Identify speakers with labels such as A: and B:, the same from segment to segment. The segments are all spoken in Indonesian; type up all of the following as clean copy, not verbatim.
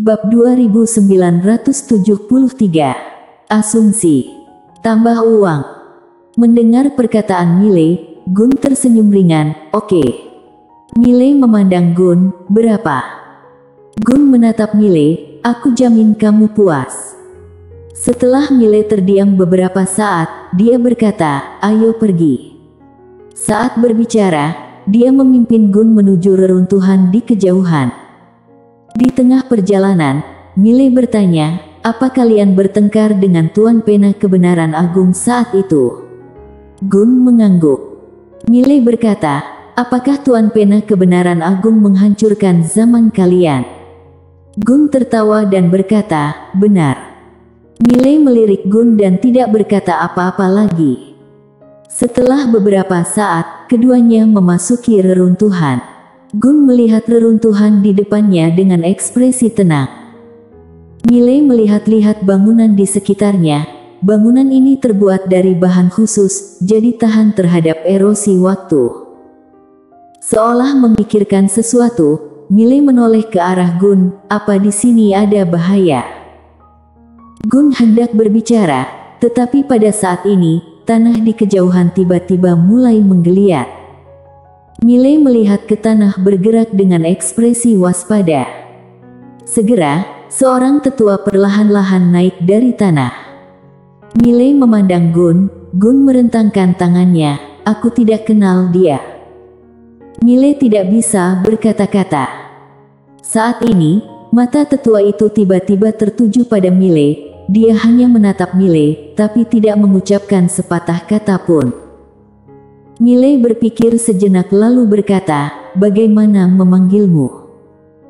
A: Bab 2973. Asumsi. Tambah uang. Mendengar perkataan Mile, Gun tersenyum ringan. Oke. Mile memandang Gun. Berapa? Gun menatap Mile. Aku jamin kamu puas. Setelah Mile terdiam beberapa saat, dia berkata, ayo pergi. Saat berbicara, dia memimpin Gun menuju reruntuhan di kejauhan. Di tengah perjalanan, Mile bertanya, apa kalian bertengkar dengan Tuan Pena Kebenaran Agung saat itu? Gun mengangguk. Mile berkata, apakah Tuan Pena Kebenaran Agung menghancurkan zaman kalian? Gun tertawa dan berkata, benar. Mile melirik Gun dan tidak berkata apa-apa lagi. Setelah beberapa saat, keduanya memasuki reruntuhan. Gun melihat reruntuhan di depannya dengan ekspresi tenang. Mile melihat-lihat bangunan di sekitarnya. Bangunan ini terbuat dari bahan khusus, jadi tahan terhadap erosi waktu. Seolah memikirkan sesuatu, Mile menoleh ke arah Gun. Apa di sini ada bahaya? Gun hendak berbicara, tetapi pada saat ini, tanah di kejauhan tiba-tiba mulai menggeliat. Mile melihat ke tanah bergerak dengan ekspresi waspada. Segera, seorang tetua perlahan-lahan naik dari tanah. Mile memandang Gun. Gun merentangkan tangannya. Aku tidak kenal dia. Mile tidak bisa berkata-kata. Saat ini, mata tetua itu tiba-tiba tertuju pada Mile. Dia hanya menatap Mile, tapi tidak mengucapkan sepatah kata pun. Mile berpikir sejenak lalu berkata, bagaimana memanggilmu?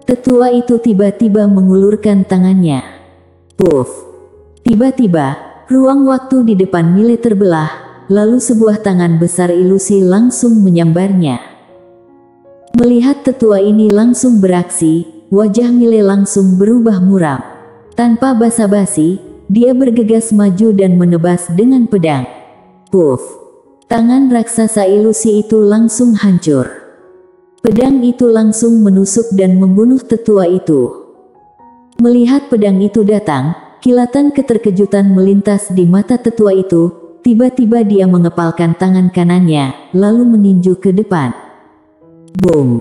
A: Tetua itu tiba-tiba mengulurkan tangannya. Puff. Tiba-tiba, ruang waktu di depan Mile terbelah, lalu sebuah tangan besar ilusi langsung menyambarnya. Melihat tetua ini langsung beraksi, wajah Mile langsung berubah muram. Tanpa basa-basi, dia bergegas maju dan menebas dengan pedang. Puff. Tangan raksasa ilusi itu langsung hancur. Pedang itu langsung menusuk dan membunuh tetua itu. Melihat pedang itu datang, kilatan keterkejutan melintas di mata tetua itu. Tiba-tiba dia mengepalkan tangan kanannya, lalu meninju ke depan. Boom!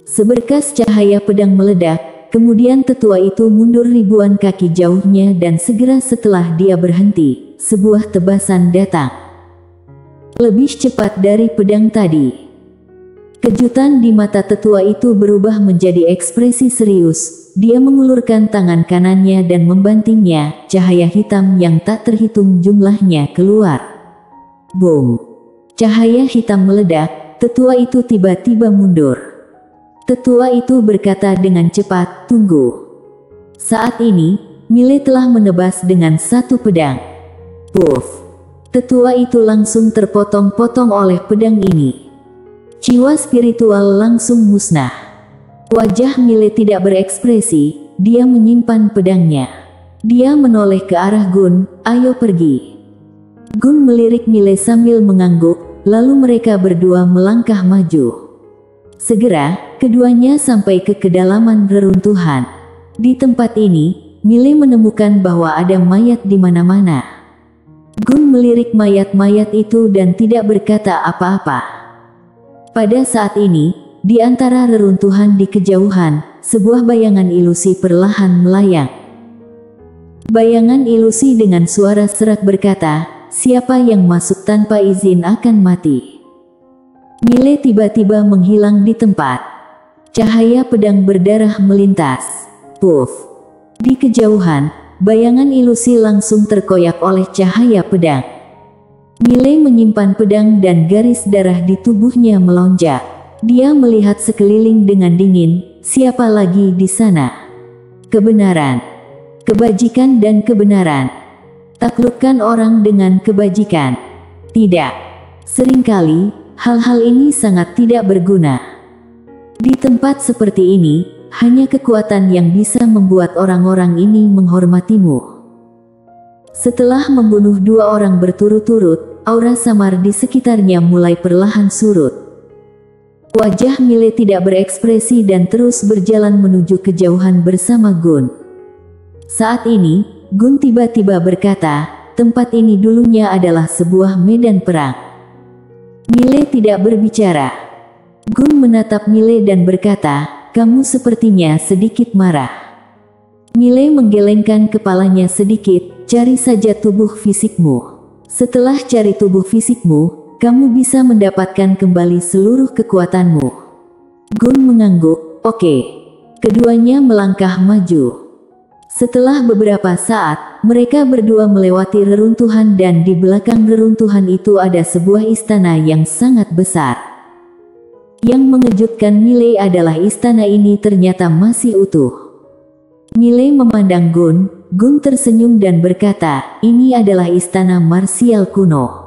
A: Seberkas cahaya pedang meledak, kemudian tetua itu mundur ribuan kaki jauhnya dan segera setelah dia berhenti, sebuah tebasan datang. Lebih cepat dari pedang tadi. Kejutan di mata tetua itu berubah menjadi ekspresi serius. Dia mengulurkan tangan kanannya dan membantingnya. Cahaya hitam yang tak terhitung jumlahnya keluar. Boom! Cahaya hitam meledak. Tetua itu tiba-tiba mundur. Tetua itu berkata dengan cepat, tunggu. Saat ini, Mile telah menebas dengan satu pedang. Puff! Tetua itu langsung terpotong-potong oleh pedang ini. Jiwa spiritual langsung musnah. Wajah Mile tidak berekspresi, dia menyimpan pedangnya. Dia menoleh ke arah Gun, ayo pergi. Gun melirik Mile sambil mengangguk, lalu mereka berdua melangkah maju. Segera, keduanya sampai ke kedalaman reruntuhan. Di tempat ini, Mile menemukan bahwa ada mayat di mana-mana. Gun melirik mayat-mayat itu dan tidak berkata apa-apa. Pada saat ini, di antara reruntuhan di kejauhan, sebuah bayangan ilusi perlahan melayang. Bayangan ilusi dengan suara serak berkata, siapa yang masuk tanpa izin akan mati. Mile tiba-tiba menghilang di tempat. Cahaya pedang berdarah melintas. Puff! Di kejauhan, bayangan ilusi langsung terkoyak oleh cahaya pedang. Mile menyimpan pedang dan garis darah di tubuhnya melonjak. Dia melihat sekeliling dengan dingin, siapa lagi di sana? Kebenaran. Kebajikan dan kebenaran. Taklukkan orang dengan kebajikan. Tidak. Seringkali, hal-hal ini sangat tidak berguna. Di tempat seperti ini, hanya kekuatan yang bisa membuat orang-orang ini menghormatimu. Setelah membunuh dua orang berturut-turut, aura samar di sekitarnya mulai perlahan surut. Wajah Mile tidak berekspresi dan terus berjalan menuju kejauhan bersama Gun. Saat ini, Gun tiba-tiba berkata, tempat ini dulunya adalah sebuah medan perang. Mile tidak berbicara. Gun menatap Mile dan berkata, kamu sepertinya sedikit marah. Mile menggelengkan kepalanya sedikit, cari saja tubuh fisikmu. Setelah cari tubuh fisikmu, kamu bisa mendapatkan kembali seluruh kekuatanmu. Gun mengangguk, oke. Keduanya melangkah maju. Setelah beberapa saat, mereka berdua melewati reruntuhan dan di belakang reruntuhan itu ada sebuah istana yang sangat besar. Yang mengejutkan Mile adalah istana ini ternyata masih utuh. Mile memandang Gun tersenyum dan berkata, ini adalah istana marsial kuno.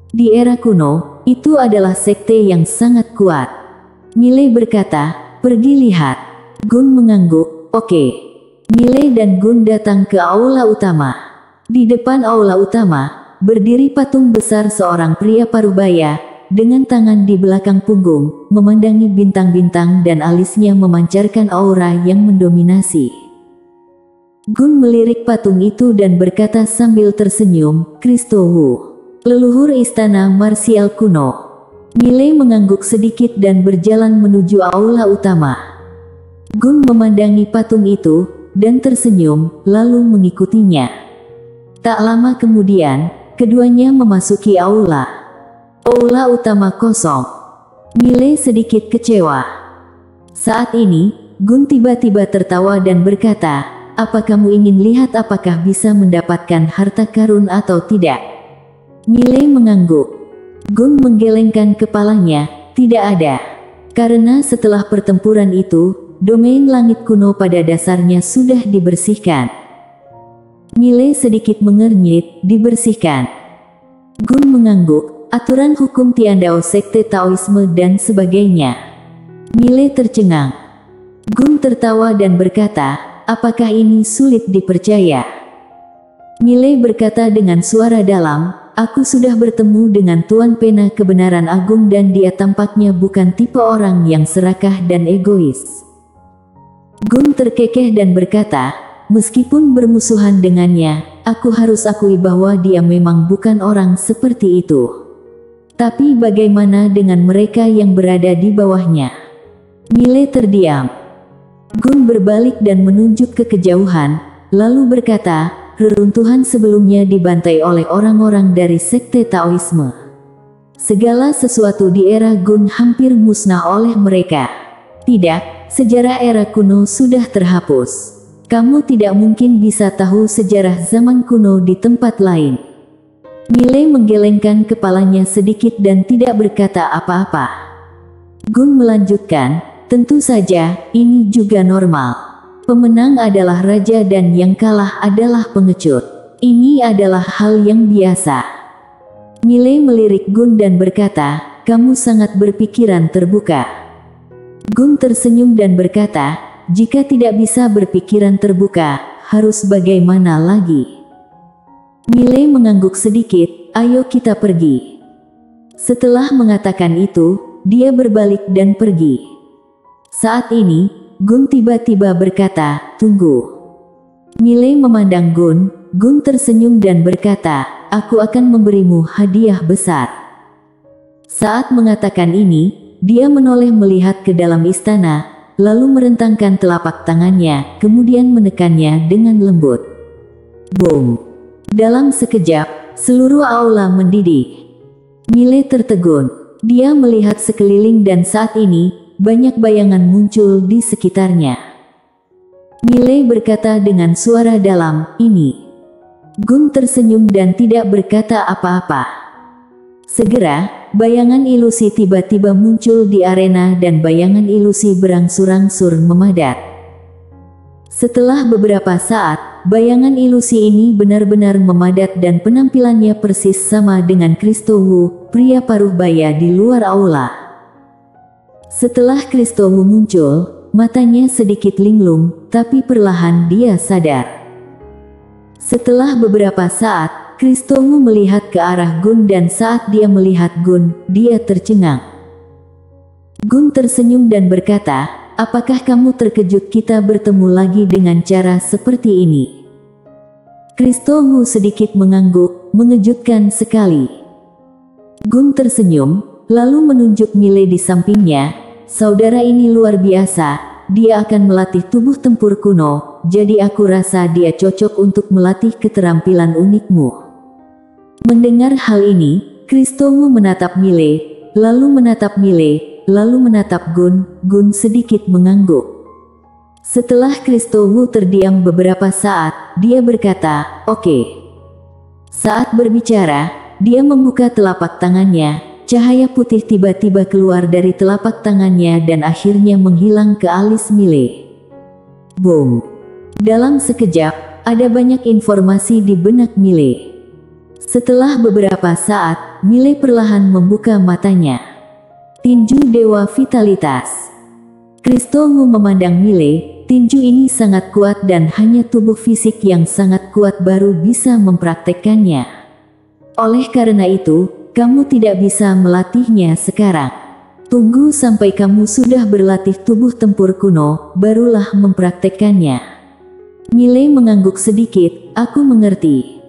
A: Di era kuno, itu adalah sekte yang sangat kuat. Mile berkata, pergi lihat. Gun mengangguk, oke. Mile dan Gun datang ke aula utama. Di depan aula utama, berdiri patung besar seorang pria parubaya, dengan tangan di belakang punggung, memandangi bintang-bintang dan alisnya memancarkan aura yang mendominasi. Gun melirik patung itu dan berkata sambil tersenyum, Kristo Wu, leluhur istana marsial kuno. Mile mengangguk sedikit dan berjalan menuju aula utama. Gun memandangi patung itu, dan tersenyum, lalu mengikutinya. Tak lama kemudian, keduanya memasuki aula. Aula utama kosong. Mile sedikit kecewa. Saat ini, Gun tiba-tiba tertawa dan berkata, apa kamu ingin lihat apakah bisa mendapatkan harta karun atau tidak? Mile mengangguk. Gun menggelengkan kepalanya, tidak ada. Karena setelah pertempuran itu, domain langit kuno pada dasarnya sudah dibersihkan. Mile sedikit mengernyit, dibersihkan. Gun mengangguk, aturan hukum Tiandao sekte Taoisme dan sebagainya. Mile tercengang. Gun tertawa dan berkata, apakah ini sulit dipercaya? Mile berkata dengan suara dalam, aku sudah bertemu dengan Tuan Pena Kebenaran Agung dan dia tampaknya bukan tipe orang yang serakah dan egois. Gun terkekeh dan berkata, meskipun bermusuhan dengannya, aku harus akui bahwa dia memang bukan orang seperti itu. Tapi bagaimana dengan mereka yang berada di bawahnya? Mile terdiam. Gun berbalik dan menunjuk ke kejauhan, lalu berkata, reruntuhan sebelumnya dibantai oleh orang-orang dari sekte Taoisme. Segala sesuatu di era Gun hampir musnah oleh mereka. Tidak, sejarah era kuno sudah terhapus. Kamu tidak mungkin bisa tahu sejarah zaman kuno di tempat lain. Mile menggelengkan kepalanya sedikit dan tidak berkata apa-apa. Gun melanjutkan, tentu saja, ini juga normal. Pemenang adalah raja dan yang kalah adalah pengecut. Ini adalah hal yang biasa. Mile melirik Gun dan berkata, kamu sangat berpikiran terbuka. Gun tersenyum dan berkata, jika tidak bisa berpikiran terbuka, harus bagaimana lagi? Mile mengangguk sedikit, ayo kita pergi. Setelah mengatakan itu, dia berbalik dan pergi. Saat ini, Gun tiba-tiba berkata, tunggu. Mile memandang Gun tersenyum dan berkata, aku akan memberimu hadiah besar. Saat mengatakan ini, dia menoleh melihat ke dalam istana, lalu merentangkan telapak tangannya, kemudian menekannya dengan lembut. Boom! Dalam sekejap, seluruh aula mendidih. Mile tertegun. Dia melihat sekeliling dan saat ini, banyak bayangan muncul di sekitarnya. Mile berkata dengan suara dalam, ini. Gun tersenyum dan tidak berkata apa-apa. Segera, bayangan ilusi tiba-tiba muncul di arena dan bayangan ilusi berangsur-angsur memadat. Setelah beberapa saat, bayangan ilusi ini benar-benar memadat dan penampilannya persis sama dengan Kristo Wu, pria parubaya di luar aula. Setelah Kristo Wu muncul, matanya sedikit linglung, tapi perlahan dia sadar. Setelah beberapa saat, Kristo Wu melihat ke arah Gun dan saat dia melihat Gun, dia tercengang. Gun tersenyum dan berkata, apakah kamu terkejut kita bertemu lagi dengan cara seperti ini? Kristo Ngu sedikit mengangguk, mengejutkan sekali. Gun tersenyum, lalu menunjuk Mile di sampingnya. Saudara ini luar biasa, dia akan melatih tubuh tempur kuno, jadi aku rasa dia cocok untuk melatih keterampilan unikmu. Mendengar hal ini, Kristo Ngu menatap Mile, lalu menatap Mile, lalu menatap Gun. Gun sedikit mengangguk. Setelah Kristo Ngu terdiam beberapa saat, dia berkata, "Oke." Saat berbicara, dia membuka telapak tangannya. Cahaya putih tiba-tiba keluar dari telapak tangannya dan akhirnya menghilang ke alis Mile. Boom! Dalam sekejap, ada banyak informasi di benak Mile. Setelah beberapa saat, Mile perlahan membuka matanya. Tinju Dewa Vitalitas. Kristo Ngu memandang Mile. Tinju ini sangat kuat dan hanya tubuh fisik yang sangat kuat baru bisa mempraktekkannya. Oleh karena itu, kamu tidak bisa melatihnya sekarang. Tunggu sampai kamu sudah berlatih tubuh tempur kuno, barulah mempraktekkannya. Mile mengangguk sedikit, aku mengerti.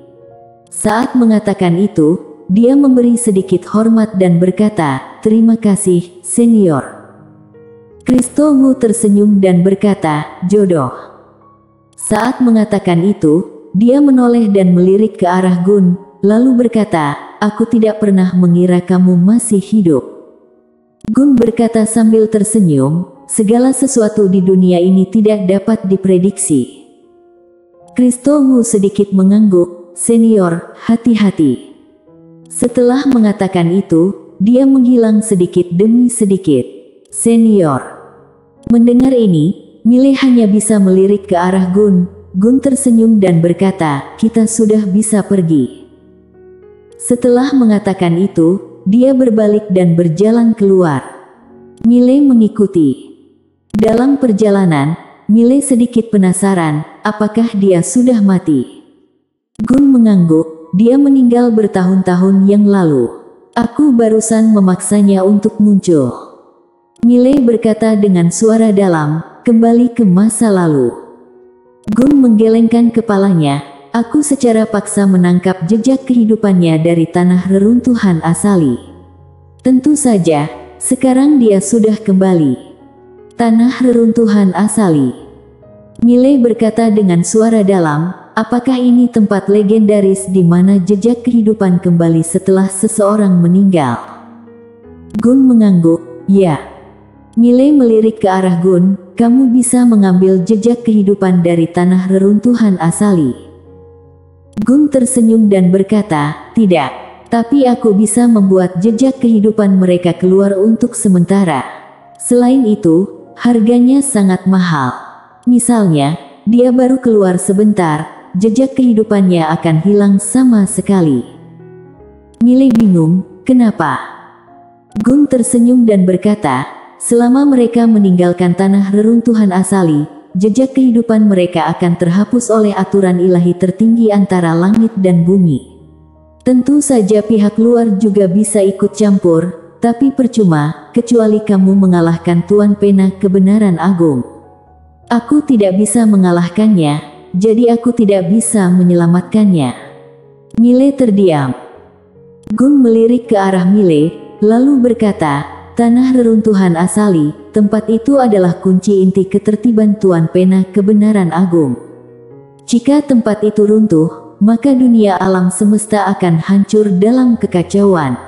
A: Saat mengatakan itu, dia memberi sedikit hormat dan berkata, terima kasih, senior. Kristo Ngu tersenyum dan berkata, jodoh. Saat mengatakan itu, dia menoleh dan melirik ke arah Gun, lalu berkata, aku tidak pernah mengira kamu masih hidup. Gun berkata sambil tersenyum, segala sesuatu di dunia ini tidak dapat diprediksi. Kristo Ngu sedikit mengangguk, senior, hati-hati. Setelah mengatakan itu, dia menghilang sedikit demi sedikit. Senior. Mendengar ini, Mile hanya bisa melirik ke arah Gun. Gun tersenyum dan berkata, kita sudah bisa pergi. Setelah mengatakan itu, dia berbalik dan berjalan keluar. Mile mengikuti. Dalam perjalanan, Mile sedikit penasaran, apakah dia sudah mati. Gun mengangguk, dia meninggal bertahun-tahun yang lalu. Aku barusan memaksanya untuk muncul. Mile berkata dengan suara dalam, kembali ke masa lalu. Gun menggelengkan kepalanya. Aku secara paksa menangkap jejak kehidupannya dari tanah reruntuhan asali. Tentu saja, sekarang dia sudah kembali. Tanah reruntuhan asali. Mile berkata dengan suara dalam, apakah ini tempat legendaris di mana jejak kehidupan kembali setelah seseorang meninggal? Gun mengangguk, ya. Mile melirik ke arah Gun, kamu bisa mengambil jejak kehidupan dari tanah reruntuhan asali. Gun tersenyum dan berkata, tidak, tapi aku bisa membuat jejak kehidupan mereka keluar untuk sementara. Selain itu, harganya sangat mahal. Misalnya, dia baru keluar sebentar, jejak kehidupannya akan hilang sama sekali. Mile bingung, kenapa? Gun tersenyum dan berkata, selama mereka meninggalkan tanah reruntuhan asali, jejak kehidupan mereka akan terhapus oleh aturan ilahi tertinggi antara langit dan bumi. Tentu saja pihak luar juga bisa ikut campur, tapi percuma, kecuali kamu mengalahkan Tuan Pena Kebenaran Agung. Aku tidak bisa mengalahkannya, jadi aku tidak bisa menyelamatkannya. Mile terdiam. Gun melirik ke arah Mile, lalu berkata, tanah reruntuhan asali, tempat itu adalah kunci inti ketertiban Tuan Pena Kebenaran Agung. Jika tempat itu runtuh, maka dunia alam semesta akan hancur dalam kekacauan.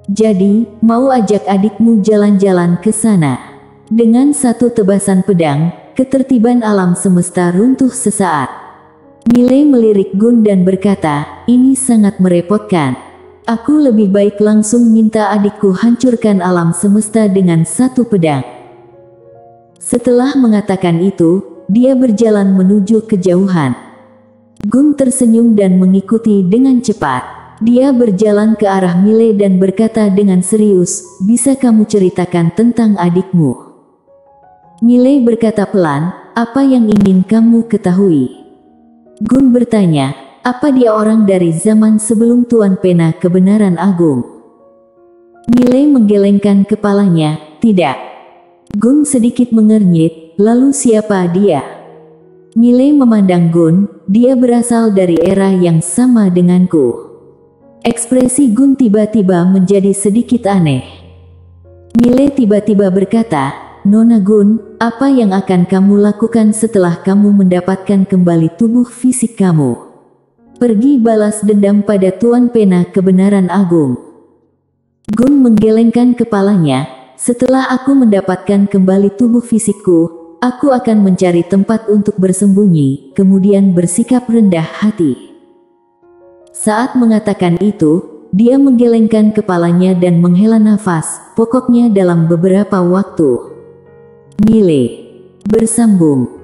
A: Jadi, mau ajak adikmu jalan-jalan ke sana. Dengan satu tebasan pedang, ketertiban alam semesta runtuh sesaat. Mile melirik Gun dan berkata, ini sangat merepotkan. Aku lebih baik langsung minta adikku hancurkan alam semesta dengan satu pedang. Setelah mengatakan itu, dia berjalan menuju kejauhan. Gun tersenyum dan mengikuti dengan cepat. Dia berjalan ke arah Mile dan berkata dengan serius, bisa kamu ceritakan tentang adikmu? Mile berkata pelan, apa yang ingin kamu ketahui? Gun bertanya, apa dia orang dari zaman sebelum Tuan Pena Kebenaran Agung? Mile menggelengkan kepalanya, tidak. Gun sedikit mengernyit, lalu siapa dia? Mile memandang Gun, dia berasal dari era yang sama denganku. Ekspresi Gun tiba-tiba menjadi sedikit aneh. Mile tiba-tiba berkata, Nona Gun, apa yang akan kamu lakukan setelah kamu mendapatkan kembali tubuh fisik kamu? Pergi balas dendam pada Tuan Pena Kebenaran Agung. Gun menggelengkan kepalanya. Setelah aku mendapatkan kembali tubuh fisikku, aku akan mencari tempat untuk bersembunyi, kemudian bersikap rendah hati. Saat mengatakan itu, dia menggelengkan kepalanya dan menghela nafas, pokoknya dalam beberapa waktu. Mile bersambung.